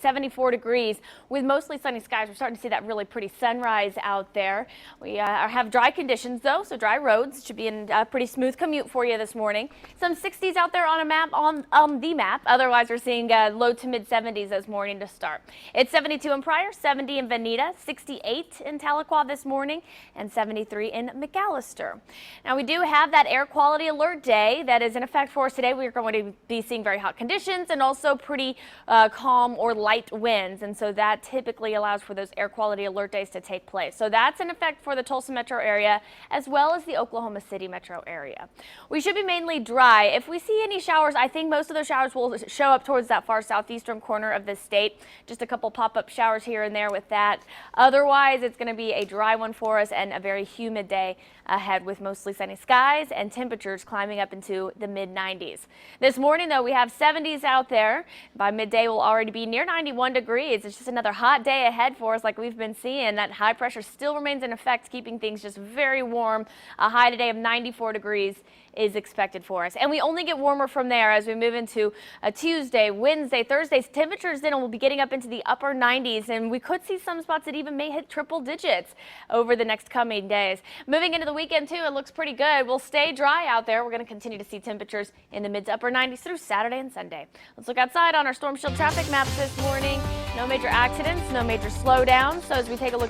74 degrees with mostly sunny skies. We're starting to see that really pretty sunrise out there. We have dry conditions though, so dry roads. Should be a pretty smooth commute for you this morning. Some 60s out there on a map, on the map. Otherwise, we're seeing low to mid 70s this morning to start. It's 72 in Pryor, 70 in Veneta, 68 in Tahlequah this morning, and 73 in McAllister. Now we do have that air quality alert day that is in effect for us today. We're going to be seeing very hot conditions and also pretty calm or light winds, and so that typically allows for those air quality alert days to take place. So that's in effect for the Tulsa metro area as well as the Oklahoma City metro area. We should be mainly dry. If we see any showers, I think most of those showers will show up towards that far southeastern corner of the state. Just a couple pop-up showers here and there with that. Otherwise, it's going to be a dry one for us and a very humid day ahead with mostly sunny skies and temperatures climbing up into the mid 90s. This morning, though, we have 70s out there. By midday, we'll already be near 91 degrees. It's just another hot day ahead for us like we've been seeing. That high pressure still remains in effect, keeping things just very warm. A high today of 94 degrees is expected for us. And we only get warmer from there as we move into a Tuesday, Wednesday, Thursday's temperatures then will be getting up into the upper 90s, and we could see some spots that even may hit triple digits over the next coming days. Moving into the weekend too, it looks pretty good. We'll stay dry out there. We're going to continue to see temperatures in the mid to upper 90s through Saturday and Sunday. Let's look outside on our Storm Shield traffic maps this morning. No major accidents, no major slowdowns. So as we take a look